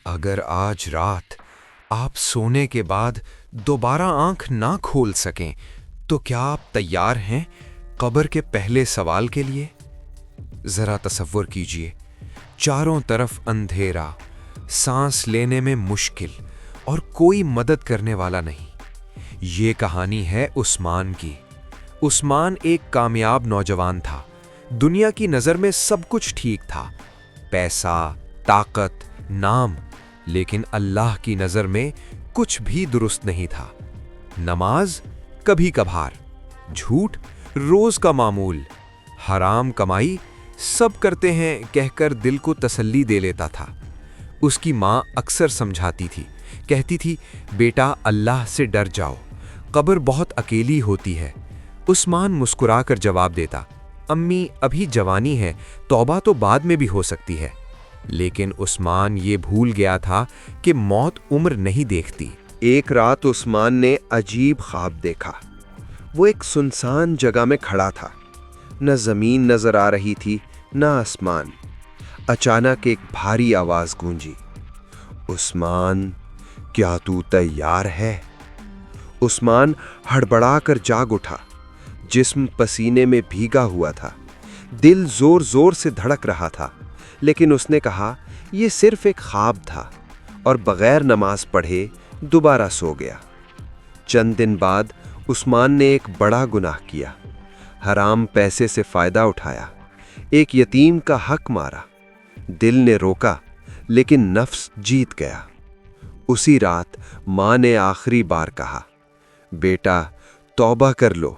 اگر آج رات آپ سونے کے بعد دوبارہ آنکھ نہ کھول سکیں تو کیا آپ تیار ہیں قبر کے پہلے سوال کے لیے؟ ذرا تصور کیجئے، چاروں طرف اندھیرا، سانس لینے میں مشکل اور کوئی مدد کرنے والا نہیں۔ یہ کہانی ہے عثمان کی۔ عثمان ایک کامیاب نوجوان تھا، دنیا کی نظر میں سب کچھ ٹھیک تھا، پیسہ، طاقت، نام، لیکن اللہ کی نظر میں کچھ بھی درست نہیں تھا۔ نماز کبھی کبھار، جھوٹ روز کا معمول، حرام کمائی سب کرتے ہیں کہہ کر دل کو تسلی دے لیتا تھا۔ اس کی ماں اکثر سمجھاتی تھی، کہتی تھی بیٹا اللہ سے ڈر جاؤ، قبر بہت اکیلی ہوتی ہے۔ عثمان مسکرا کر جواب دیتا، امی ابھی جوانی ہے، توبہ تو بعد میں بھی ہو سکتی ہے۔ لیکن عثمان یہ بھول گیا تھا کہ موت عمر نہیں دیکھتی۔ ایک رات عثمان نے عجیب خواب دیکھا۔ وہ ایک سنسان جگہ میں کھڑا تھا، نہ زمین نظر آ رہی تھی نہ آسمان۔ اچانک ایک بھاری آواز گونجی، عثمان کیا تو تیار ہے؟ عثمان ہڑبڑا کر جاگ اٹھا، جسم پسینے میں بھیگا ہوا تھا، دل زور زور سے دھڑک رہا تھا، لیکن اس نے کہا یہ صرف ایک خواب تھا، اور بغیر نماز پڑھے دوبارہ سو گیا۔ چند دن بعد عثمان نے ایک بڑا گناہ کیا، حرام پیسے سے فائدہ اٹھایا، ایک یتیم کا حق مارا۔ دل نے روکا لیکن نفس جیت گیا۔ اسی رات ماں نے آخری بار کہا، بیٹا توبہ کر لو،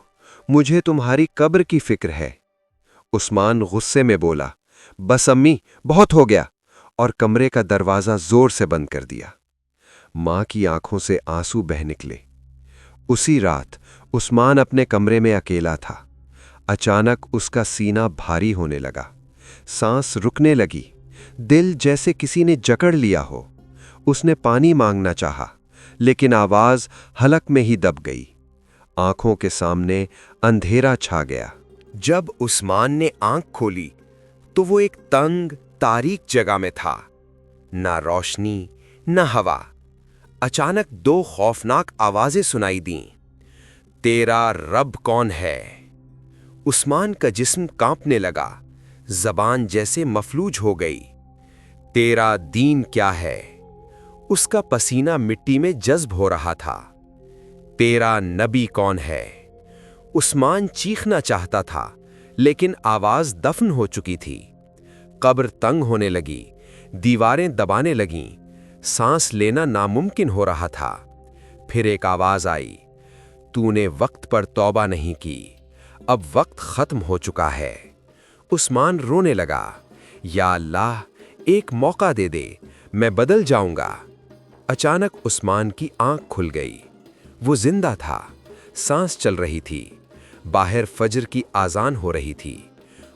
مجھے تمہاری قبر کی فکر ہے۔ عثمان غصے میں بولا، بس امی بہت ہو گیا، اور کمرے کا دروازہ زور سے بند کر دیا۔ ماں کی آنکھوں سے آنسو بہہ نکلے۔ اسی رات عثمان اپنے کمرے میں اکیلا تھا۔ اچانک اس کا سینہ بھاری ہونے لگا، سانس رکنے لگی، دل جیسے کسی نے جکڑ لیا ہو۔ اس نے پانی مانگنا چاہا، لیکن آواز حلق میں ہی دب گئی۔ آنکھوں کے سامنے اندھیرا چھا گیا۔ جب عثمان نے آنکھ کھولی تو وہ ایک تنگ، تاریک جگہ میں تھا، نہ روشنی نہ ہوا۔ اچانک دو خوفناک آوازیں سنائی دیں، تیرا رب کون ہے؟ عثمان کا جسم کانپنے لگا، زبان جیسے مفلوج ہو گئی۔ تیرا دین کیا ہے؟ اس کا پسینہ مٹی میں جذب ہو رہا تھا۔ تیرا نبی کون ہے؟ عثمان چیخنا چاہتا تھا، لیکن آواز دفن ہو چکی تھی۔ قبر تنگ ہونے لگی، دیواریں دبانے لگیں، سانس لینا ناممکن ہو رہا تھا۔ پھر ایک آواز آئی، تو نے وقت پر توبہ نہیں کی، اب وقت ختم ہو چکا ہے۔ عثمان رونے لگا، یا اللہ ایک موقع دے دے، میں بدل جاؤں گا۔ اچانک عثمان کی آنکھ کھل گئی، وہ زندہ تھا، سانس چل رہی تھی، باہر فجر کی اذان ہو رہی تھی۔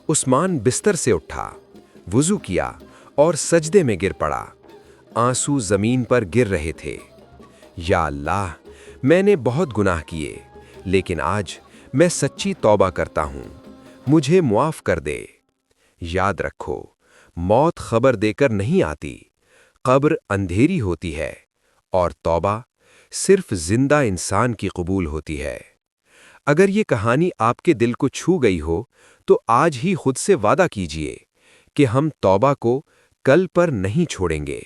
عثمان بستر سے اٹھا، وضو کیا اور سجدے میں گر پڑا۔ آنسو زمین پر گر رہے تھے۔ یا اللہ میں نے بہت گناہ کیے، لیکن آج میں سچی توبہ کرتا ہوں، مجھے معاف کر دے۔ یاد رکھو، موت خبر دے کر نہیں آتی، قبر اندھیری ہوتی ہے، اور توبہ صرف زندہ انسان کی قبول ہوتی ہے۔ اگر یہ کہانی آپ کے دل کو چھو گئی ہو تو آج ہی خود سے وعدہ کیجئے کہ ہم توبہ کو کل پر نہیں چھوڑیں گے۔